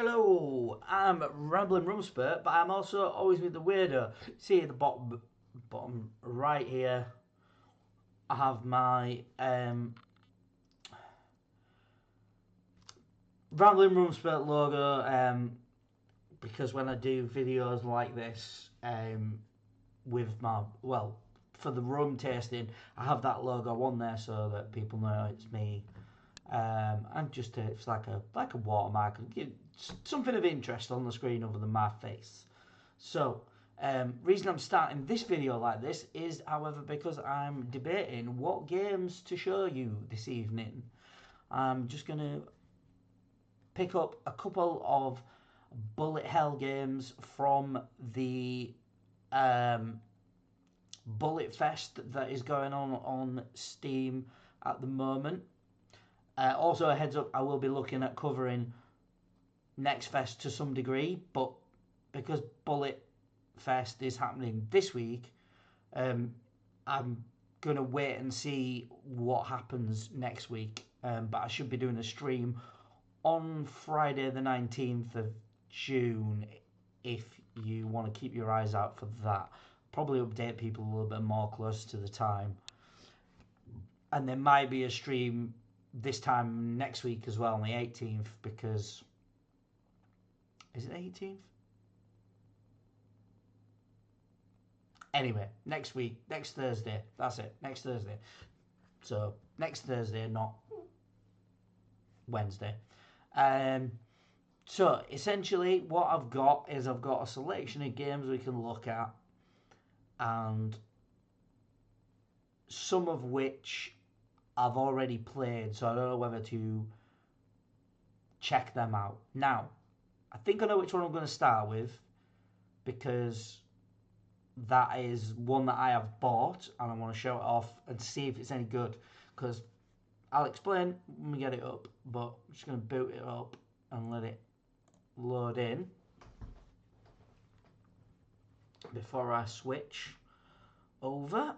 Hello, I'm Rambling Rumspurt, but I'm also always with the weirdo. See at the bottom right here, I have my Rambling Rumspurt logo. Because when I do videos like this, with my for the rum tasting, I have that logo on there so that people know it's me. And just it's like a watermark, something of interest on the screen other than my face. So, reason I'm starting this video like this is, however, because I'm debating what games to show you this evening. I'm just gonna pick up a couple of bullet hell games from the Bullet Fest that is going on Steam at the moment. Also, a heads up, I will be looking at covering Next Fest to some degree, but because Bullet Fest is happening this week, I'm going to wait and see what happens next week. But I should be doing a stream on Friday the 19th of June if you want to keep your eyes out for that. Probably update people a little bit more close to the time. And there might be a stream this time next week as well on the 18th, because is it 18th? Anyway, next week, next Thursday, that's it, next Thursday. So next Thursday, not Wednesday. So essentially what I've got is I've got a selection of games we can look at, and some of which I've already played, so I don't know whether to check them out. Now, I think I know which one I'm going to start with, because that is one that I have bought and I want to show it off and see if it's any good, because I'll explain when we get it up, but I'm just going to boot it up and let it load in before I switch over.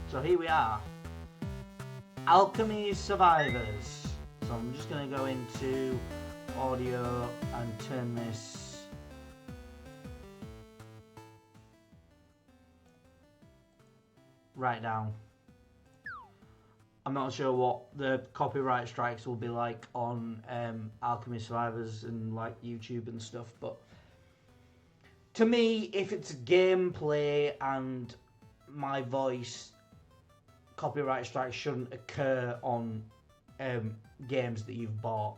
So here we are, Alchemy Survivors. So I'm just going to go into audio and turn this right down. I'm not sure what the copyright strikes will be like on Alchemy Survivors and like YouTube and stuff, but to me, if it's gameplay and my voice, copyright strikes shouldn't occur on games that you've bought.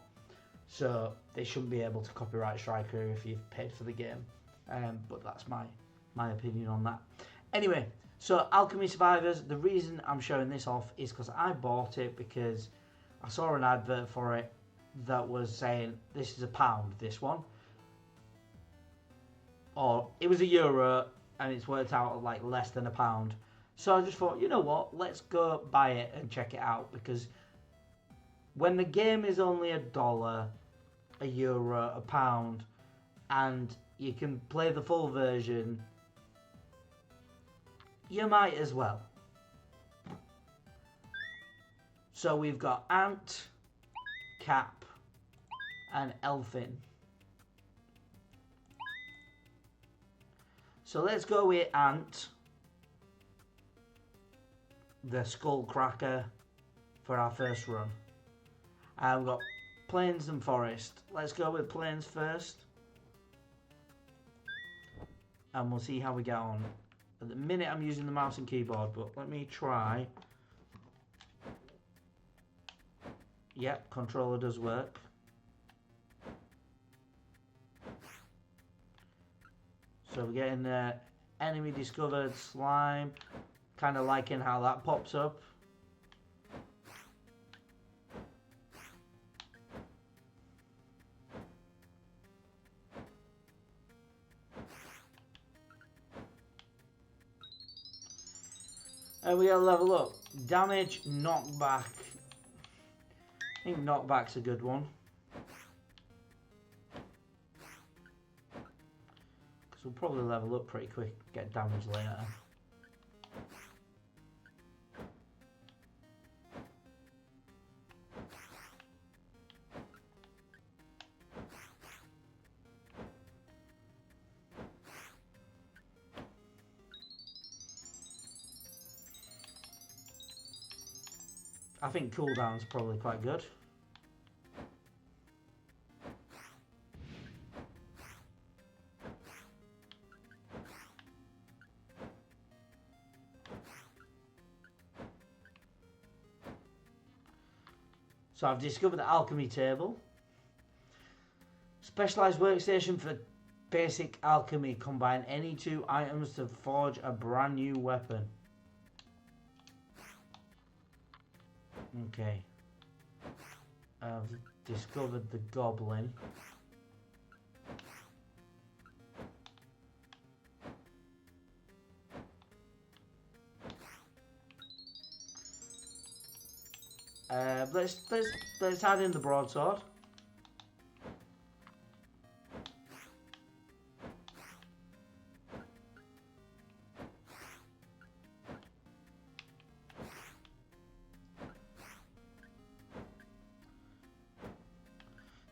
So they shouldn't be able to copyright strike her if you've paid for the game. But that's my opinion on that. Anyway, so Alchemy Survivors, the reason I'm showing this off is because I bought it because I saw an advert for it that was saying this is £1, this one. Or it was €1 and it's worked out at like less than £1. So I just thought, you know what, let's go buy it and check it out, because when the game is only $1, €1, £1, and you can play the full version, you might as well. So we've got Ant, Cap, and Elfin. So let's go with Ant, the Skullcracker, for our first run. And we've got Plains and Forest. Let's go with Plains first, and we'll see how we get on. At the minute I'm using the mouse and keyboard, but let me try. Yep, controller does work. So we're getting enemy discovered, slime. Kind of liking how that pops up. And we gotta level up. Damage, knockback, think knockback's a good one. Because we'll probably level up pretty quick, get damage later. I think cooldown's probably quite good. So I've discovered the alchemy table. Specialized workstation for basic alchemy. Combine any two items to forge a brand new weapon. Okay. I've discovered the goblin. Let's add in the broadsword.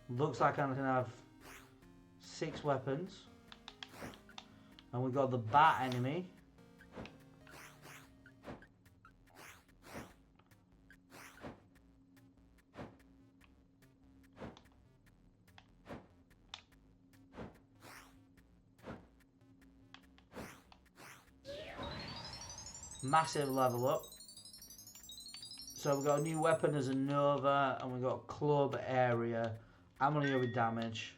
Looks like I'm gonna have 6 weapons, and we got the bat enemy. Massive level up. So we've got a new weapon as a Nova, and we've got club area. I'm gonna go with damage.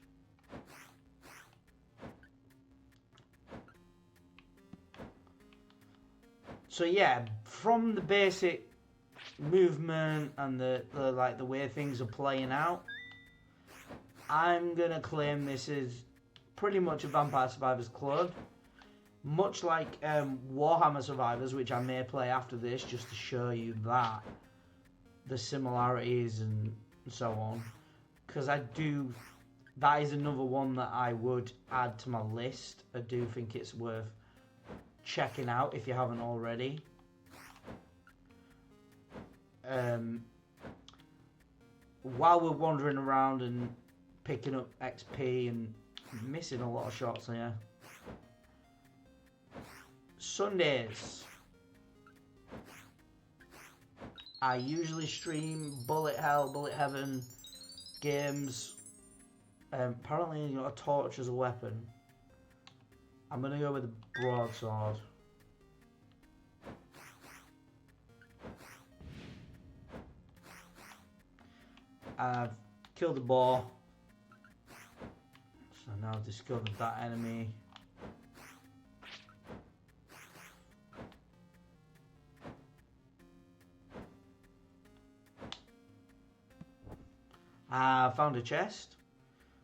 So yeah, from the basic movement and the like the way things are playing out, I'm gonna claim this is pretty much a Vampire Survivors clone. Much like Warhammer Survivors, which I may play after this just to show you that the similarities and so on, because that is another one that I would add to my list. I do think it's worth checking out if you haven't already. While we're wandering around and picking up XP and missing a lot of shots here. Sundays, I usually stream Bullet Hell, Bullet Heaven games. Apparently you got a torch as a weapon. I'm gonna go with the broadsword. I've killed the boar. So now I've discovered that enemy. I found a chest,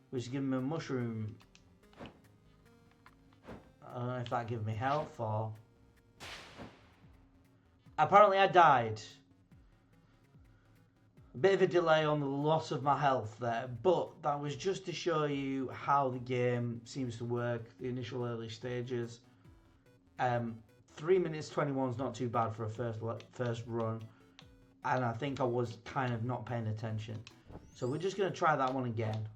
which is giving me a mushroom. I don't know if that gives me health or... Apparently I died. A bit of a delay on the loss of my health there, but that was just to show you how the game seems to work, the initial early stages. 3 minutes 21 is not too bad for a first run, and I think I was kind of not paying attention. So we're just going to try that one again.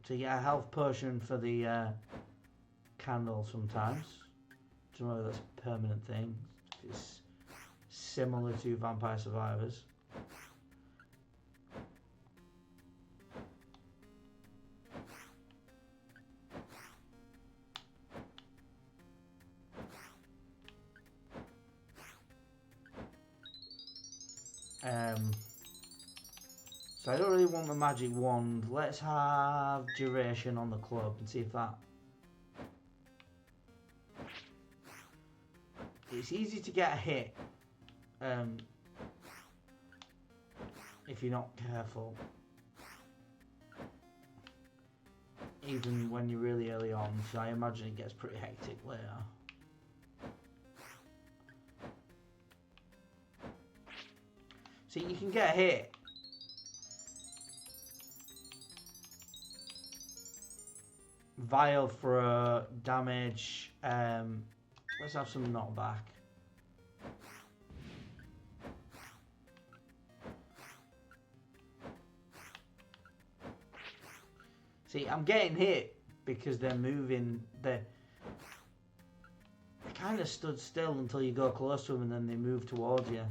So you get a health potion for the candle sometimes. I don't know if that's a permanent thing. It's similar to Vampire Survivors. So I don't really want the magic wand. Let's have duration on the club and see if that... It's easy to get a hit if you're not careful. Even when you're really early on, so I imagine it gets pretty hectic later. See, you can get hit. Vile for damage. Let's have some knockback. See, I'm getting hit because they're moving. They kind of stood still until you go close to them, and then they move towards you.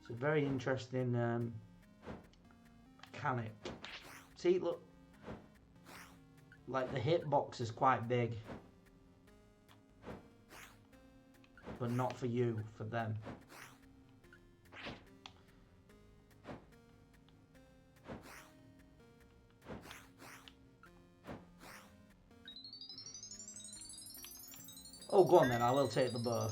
It's a very interesting mechanic. See, look, like the hitbox is quite big, but not for you, for them. Oh, go on then, I will take the bow.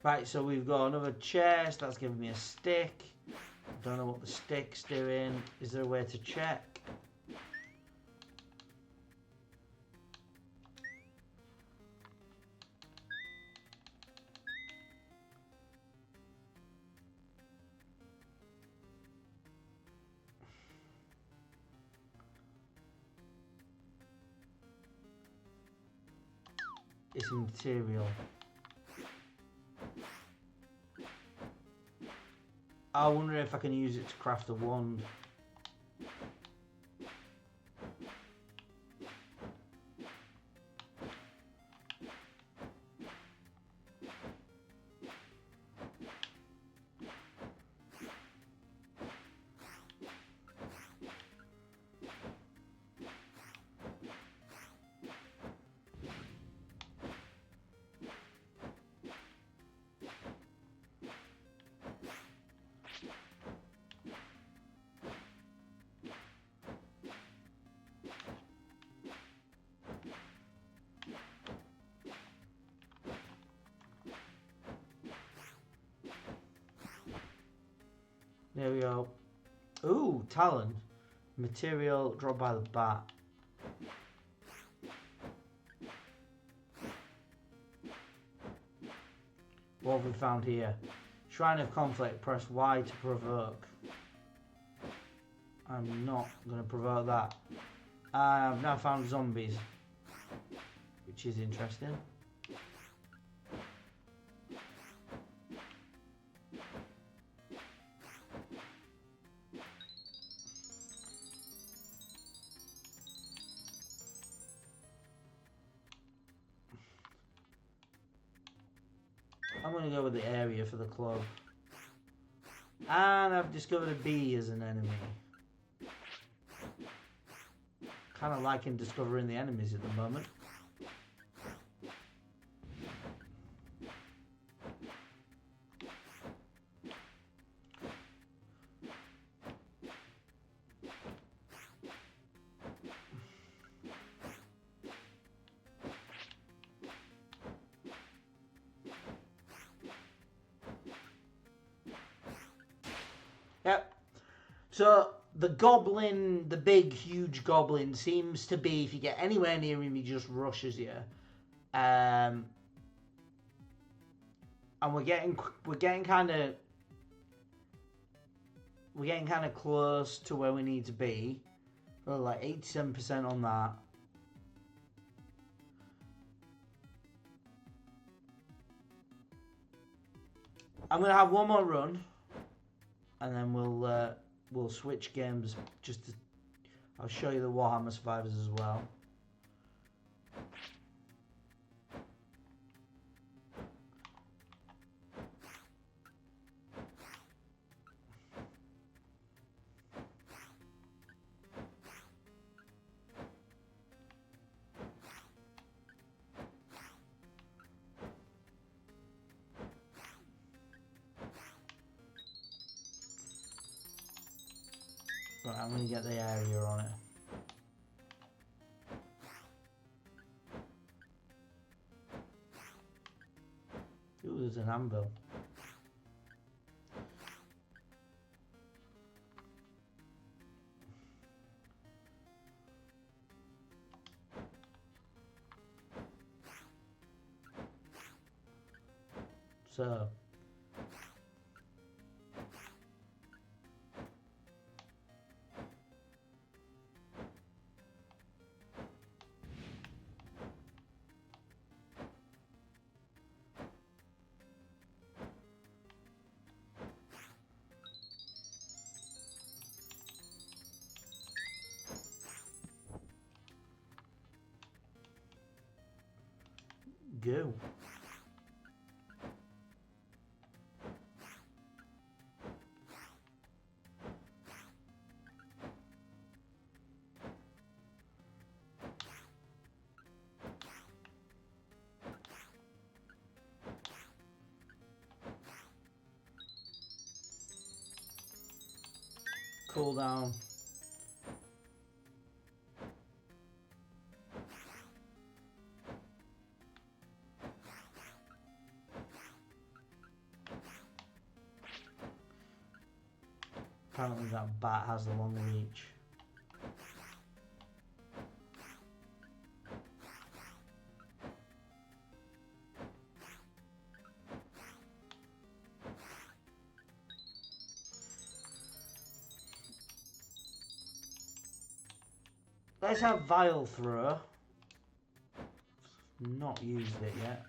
Right, so we've got another chest. That's giving me a stick. I don't know what the stick's doing. Is there a way to check? It's a material. I wonder if I can use it to craft a wand. There we go. Ooh, talent. Material dropped by the bat. What have we found here? Shrine of Conflict. Press Y to provoke. I'm not going to provoke that. I've now found zombies, which is interesting. I'm going to go with the area for the club. And I've discovered a bee as an enemy. Kind of liking discovering the enemies at the moment. Yep. So the goblin, the big, huge goblin, seems to be, if you get anywhere near him, he just rushes you. And we're getting kind of close to where we need to be. We're like 87% on that. I'm gonna have one more run. And then we'll switch games. I'll show you the Warhammer Survivors as well. Right, I'm going to get the area on it. Ooh, there's an anvil. So, go. Cool down. Apparently that bat has a long reach. Let's have Vial Thrower. Not used it yet.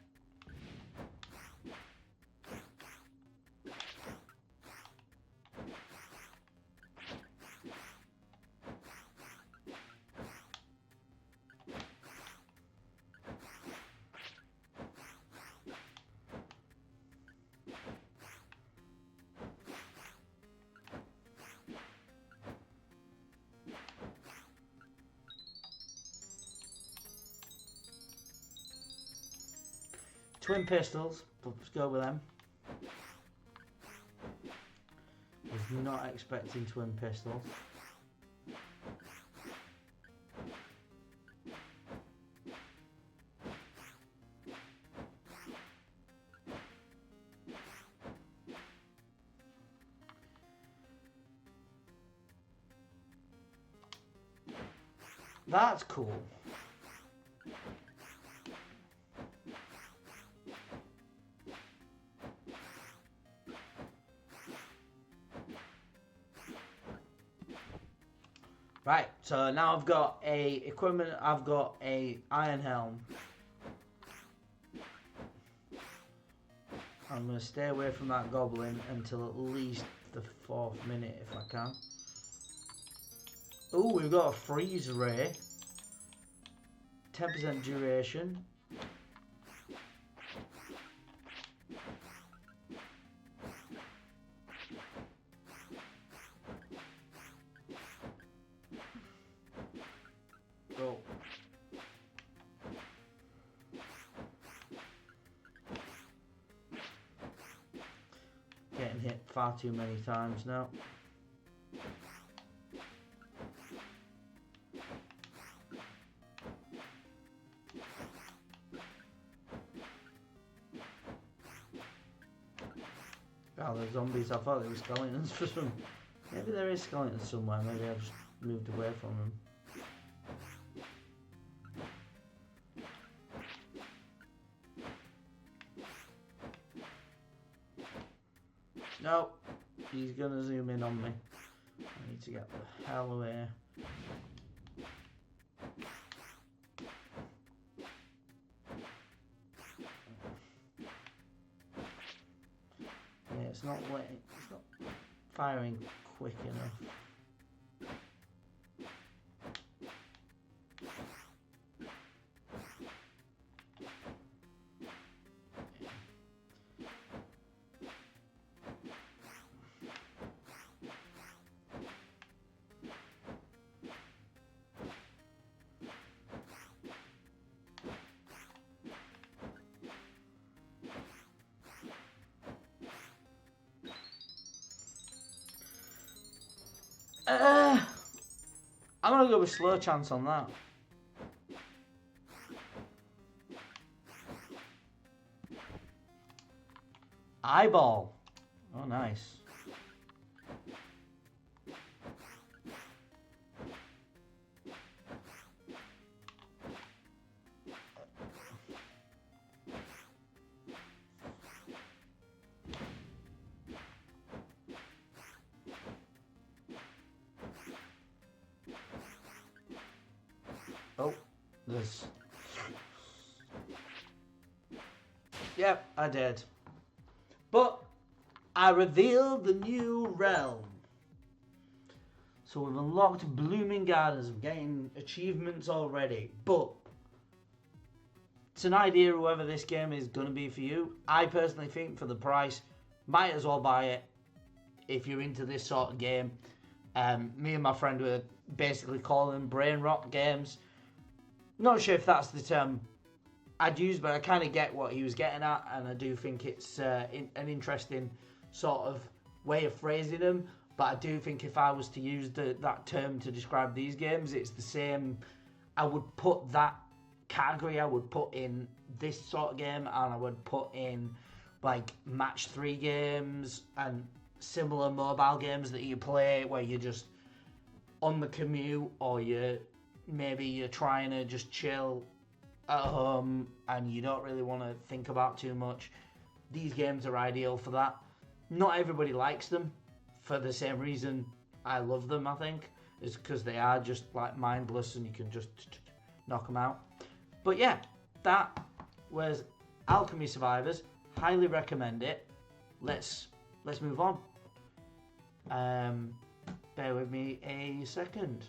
Twin pistols, let's go with them. Was not expecting twin pistols. That's cool. Right, so now I've got a equipment, I've got a iron helm. I'm going to stay away from that goblin until at least the 4th minute if I can. Ooh, we've got a freeze ray. 10% duration. Go. Getting hit far too many times now. Oh, the zombies, I thought they were skeletons for some. Maybe there is skeletons somewhere, maybe I've just moved away from them. No, he's gonna zoom in on me. I need to get the hell away. Yeah, it's not firing quick enough. I'm gonna go with slow chance on that. Eyeball. Oh, nice. Oh, there's... Yep, I did. But I revealed the new realm. So we've unlocked Blooming Gardens. I'm getting achievements already. But it's an idea whether this game is going to be for you. I personally think for the price, might as well buy it if you're into this sort of game. Me and my friend were basically calling them brain rot games. Not sure if that's the term I'd use, but I kind of get what he was getting at, and I do think it's an interesting sort of way of phrasing them. But I do think if I was to use that term to describe these games, it's the same. I would put that category, I would put in this sort of game, and I would put in like match 3 games and similar mobile games that you play where you're just on the commute, or maybe you're trying to just chill at home and you don't really want to think about too much. These games are ideal for that. Not everybody likes them for the same reason I love them, I think. Is because they are just like mindless and you can just knock them out. But yeah, that was Alchemy Survivors. Highly recommend it. Let's move on. Bear with me a second.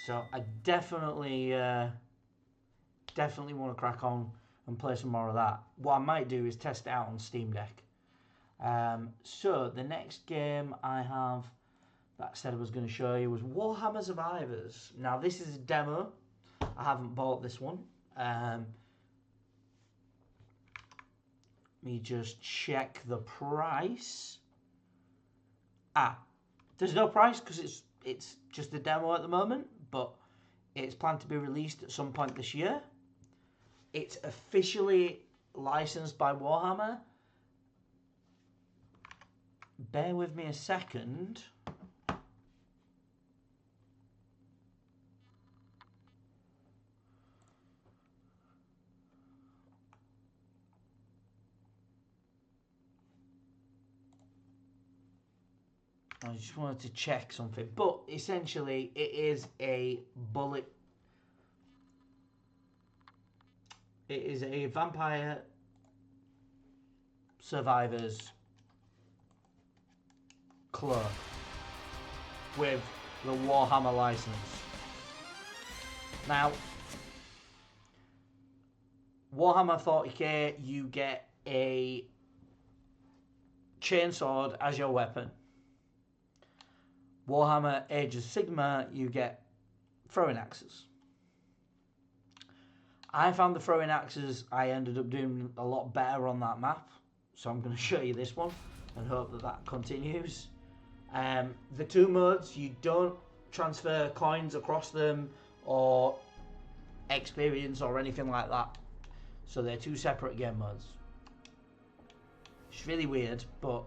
So I definitely want to crack on and play some more of that. What I might do is test it out on Steam Deck. So the next game I have that I said I was going to show you was Warhammer Survivors. Now this is a demo. I haven't bought this one. Let me just check the price. There's no price because it's just a demo at the moment, but it's planned to be released at some point this year. It's officially licensed by Warhammer. Bear with me a second. I just wanted to check something, but essentially it is a bullet. It is a Vampire Survivors clone with the Warhammer license. Now, Warhammer 40k, you get a chainsword as your weapon. Warhammer Age of Sigmar, you get throwing axes. I found the throwing axes, I ended up doing a lot better on that map. So I'm going to show you this one and hope that that continues. The two modes, you don't transfer coins across them or experience or anything like that. So they're two separate game modes. It's really weird, but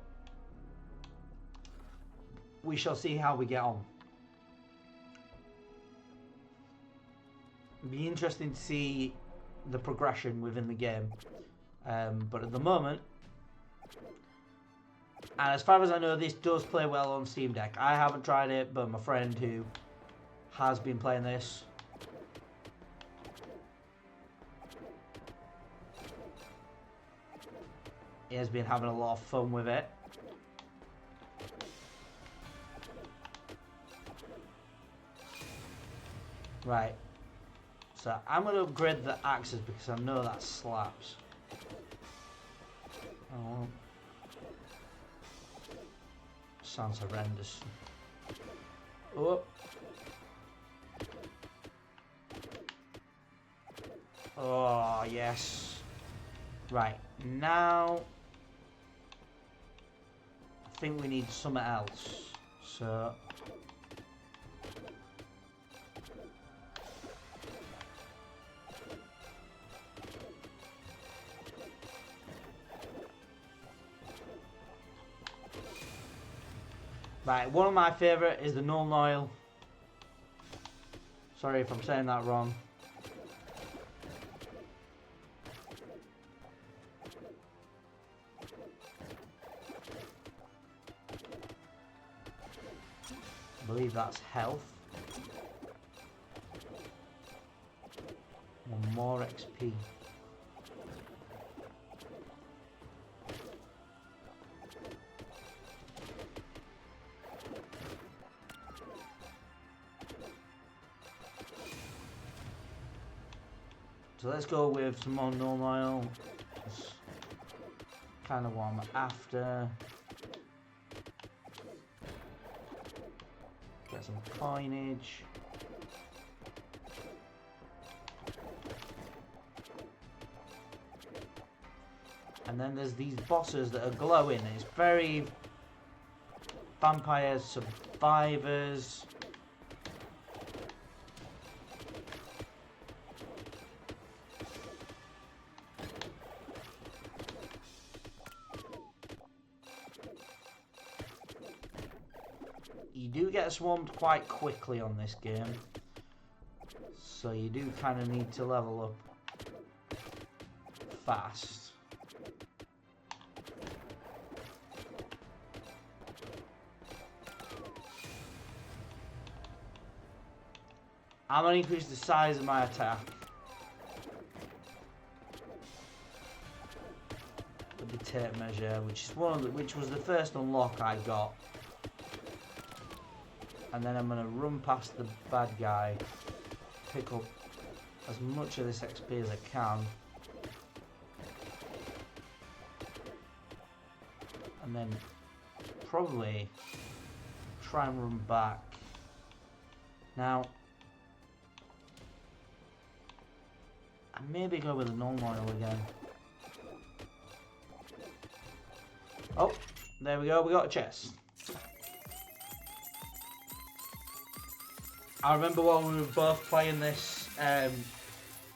we shall see how we get on. It'll be interesting to see the progression within the game. But at the moment, and as far as I know, this does play well on Steam Deck. I haven't tried it, but my friend who has been playing this, he has been having a lot of fun with it. Right, so I'm going to upgrade the axes because I know that slaps. Oh, sounds horrendous. Oh. Oh, yes. Right, now I think we need something else. So right, one of my favourite is the null oil. Sorry if I'm saying that wrong. I believe that's health. One more XP. So let's go with some more null oil. That's kind of what I'm after. Get some coinage. And then there's these bosses that are glowing. It's very vampire survivors. You do get swarmed quite quickly on this game, so you do kind of need to level up fast. I'm going to increase the size of my attack with the tape measure, which was the first unlock I got. And then I'm going to run past the bad guy, pick up as much of this XP as I can, and then probably try and run back. Now, I maybe go with a null oil again. Oh, there we go, we got a chest. I remember when we were both playing this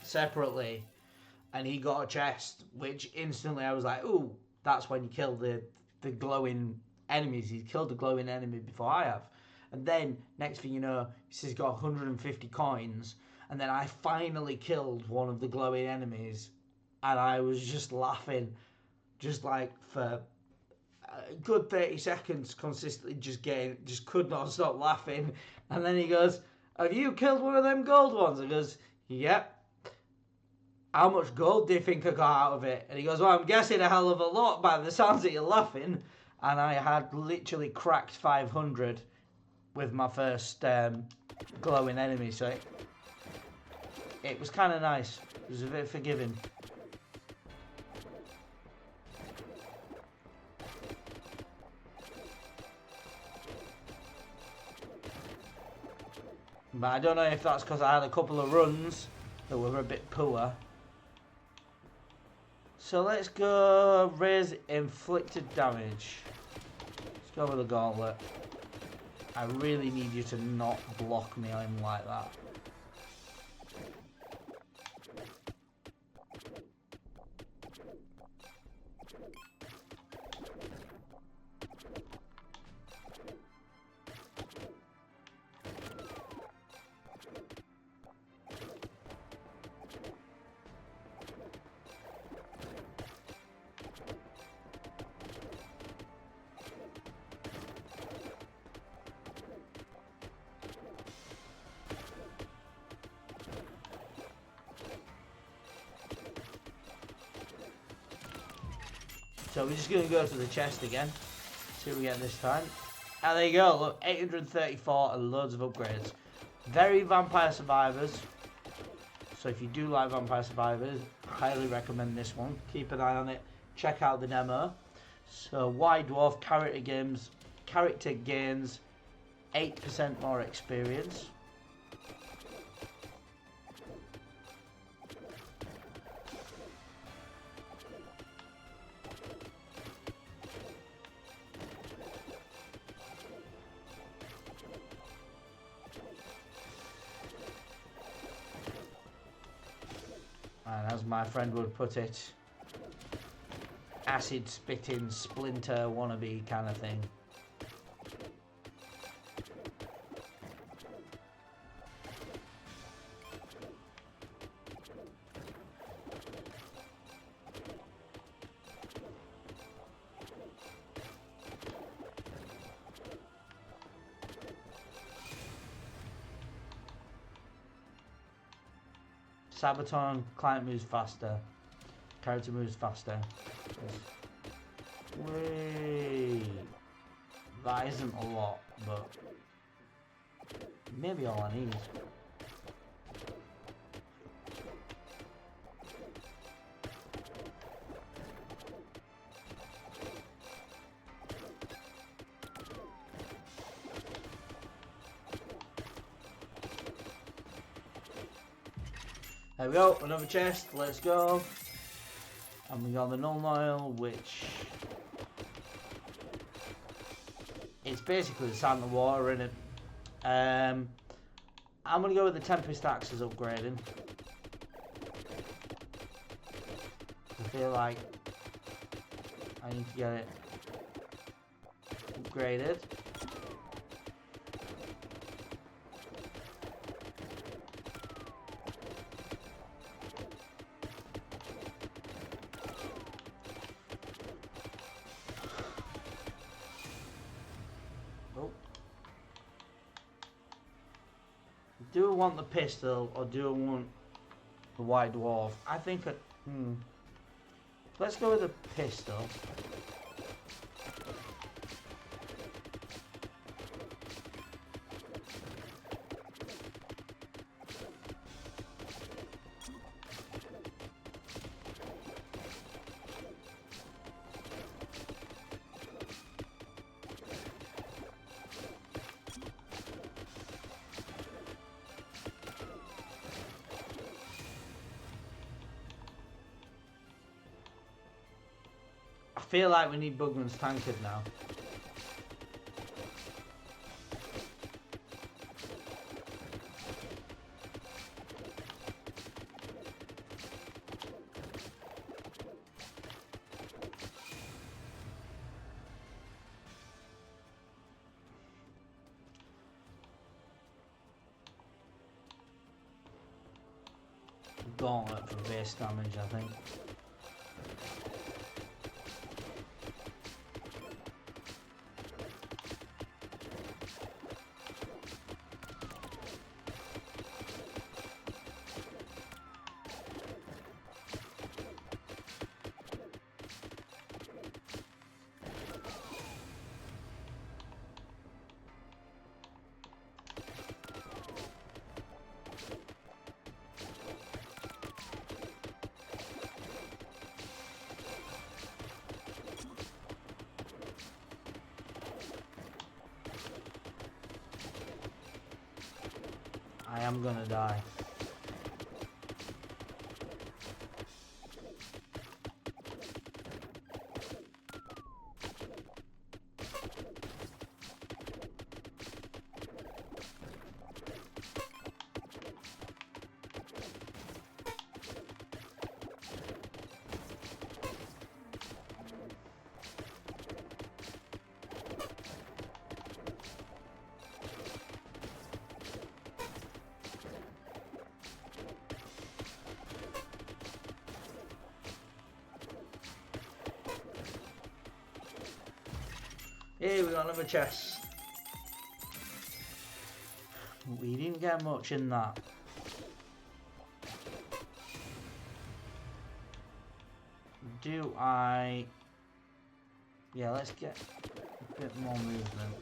separately, and he got a chest, which instantly I was like, ooh, that's when you kill the glowing enemies. He's killed the glowing enemy before I have. And then, next thing you know, he's got 150 coins, and then I finally killed one of the glowing enemies, and I was just laughing, just like for a good 30 seconds, consistently just could not stop laughing. And then he goes, have you killed one of them gold ones? I goes, yep. How much gold do you think I got out of it? And he goes, well, I'm guessing a hell of a lot by the sounds that you're laughing. And I had literally cracked 500 with my first glowing enemy. So it was kind of nice. It was a bit forgiving. But I don't know if that's because I had a couple of runs that were a bit poor. So let's go raise inflicted damage. Let's go with a gauntlet. I really need you to not block me in like that. So we're just going to go to the chest again, see what we get this time. And there you go, look, 834 and loads of upgrades. Very Vampire Survivors. So if you do like Vampire Survivors, highly recommend this one. Keep an eye on it, check out the demo. So White Dwarf character gains 8% more experience. my friend would put it, acid spitting splinter wannabe kind of thing. Sabaton, client moves faster. Character moves faster. Wait. That isn't a lot, but maybe all I need. There we go, another chest, let's go. And we got the null oil, which it's basically the Santa water in it. I'm gonna go with the Tempest Axe as upgrading. I feel like I need to get it upgraded. Do I want the pistol or do I want the white dwarf? I think let's go with the pistol. I feel like we need Bugman's tankard now. Gauntlet for base damage, I think. I am gonna die. Here we got another chest. We didn't get much in that. Do I... Yeah, let's get a bit more movement.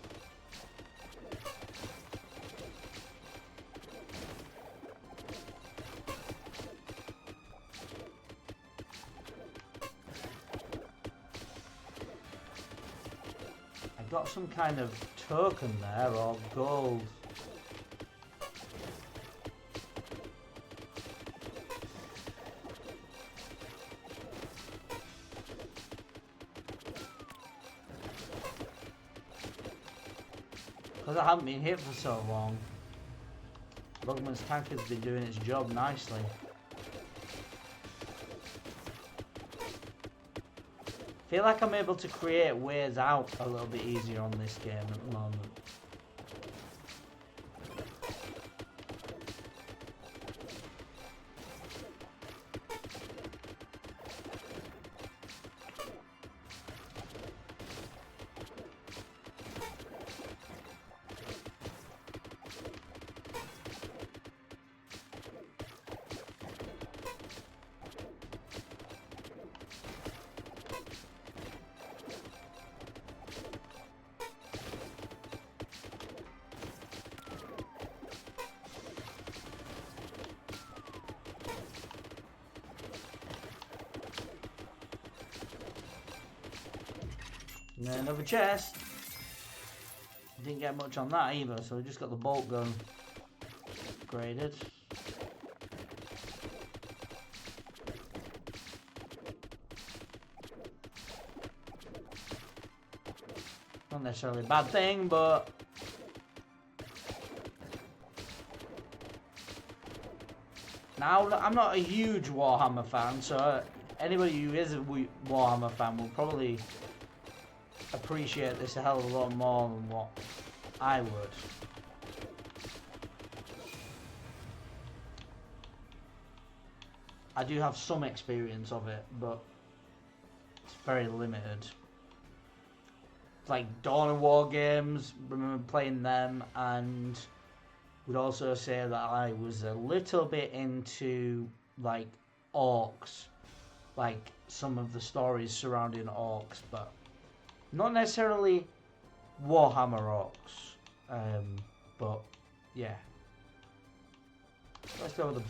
Got some kind of token there, or gold. Because I haven't been hit for so long. Bugman's tank has been doing its job nicely. feel like I'm able to create ways out a little bit easier on this game at the moment. And then another chest. Didn't get much on that either, so we just got the bolt gun upgraded. Not necessarily a bad thing, but now I'm not a huge Warhammer fan, so anybody who is a Warhammer fan will probably appreciate this a hell of a lot more than what I would. I do have some experience of it, but it's very limited. Like Dawn of War games, remember playing them, and would also say that I was a little bit into like orcs, like some of the stories surrounding orcs, but not necessarily Warhammer orcs. But yeah, let's go with them.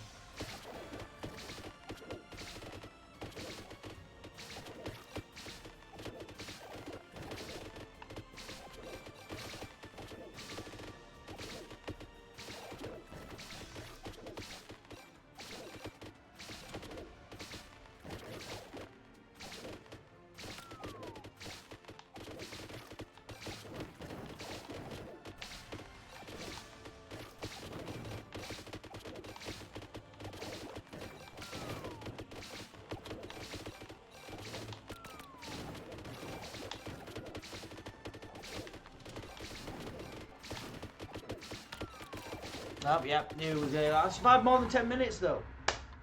Oh, yep, I survived more than 10 minutes though.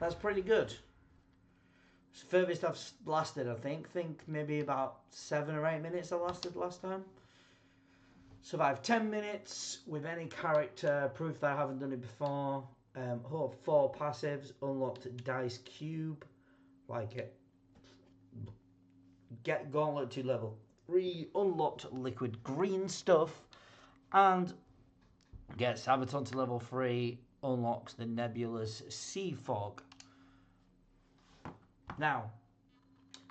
That's pretty good. It's the furthest I've lasted, I think. Maybe about 7 or 8 minutes I lasted last time. Survived 10 minutes with any character. Proof that I haven't done it before. 4 passives. Unlocked dice cube. Like it. Get gauntlet to level 3. Unlocked liquid green stuff. And get Sabaton to level 3, unlocks the nebulous sea fog. Now,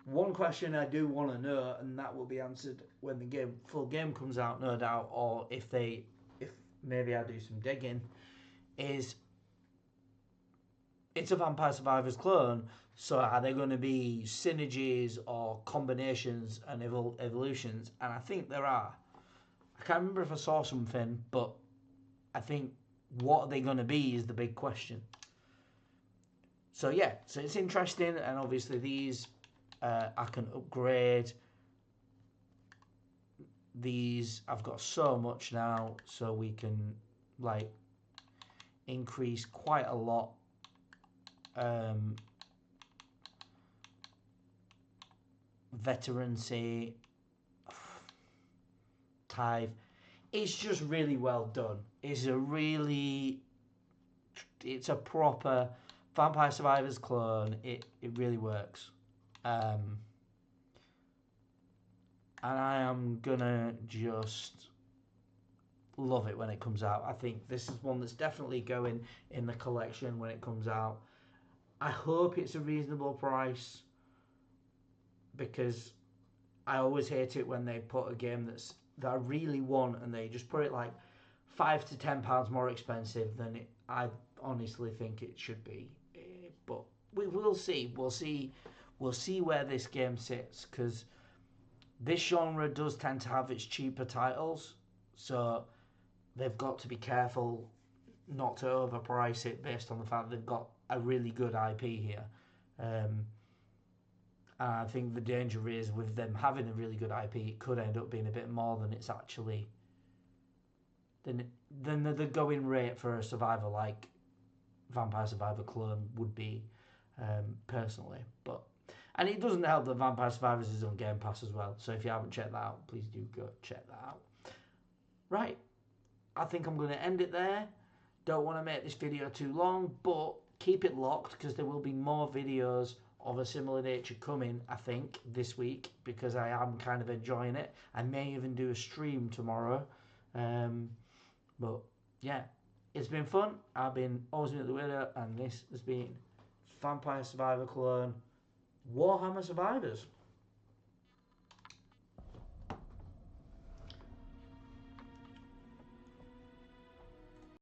one question I do want to know, and that will be answered when the full game comes out, no doubt, or if maybe I do some digging, is it's a Vampire Survivors clone, so are there going to be synergies or combinations and evolutions? And I think there are. I can't remember if I saw something, but I think what are they going to be is the big question. So yeah, so it's interesting, and obviously these I can upgrade. These I've got so much now, so we can like increase quite a lot. Veterancy, tithe. It's just really well done. It's a proper Vampire Survivors clone. It really works. And I am gonna just love it when it comes out. I think this is one that's definitely going in the collection when it comes out. I hope it's a reasonable price, because I always hate it when they put a game that I really want and they just put it like £5 to £10 more expensive than I honestly think it should be. But we'll see. We'll see where this game sits, because this genre does tend to have its cheaper titles, so they've got to be careful not to overprice it based on the fact they've got a really good IP here. And I think the danger is with them having a really good IP, it could end up being a bit more than it's actually than the going rate for a Survivor like Vampire Survivor clone would be, personally. And it doesn't help that Vampire Survivors is on Game Pass as well. So if you haven't checked that out, please do go check that out. Right, I think I'm going to end it there. Don't want to make this video too long, but keep it locked because there will be more videos of a similar nature coming, I think, this week, because I am kind of enjoying it. I may even do a stream tomorrow. But yeah, it's been fun. I've been always been the winner, and this has been Vampire Survivor clone Warhammer Survivors.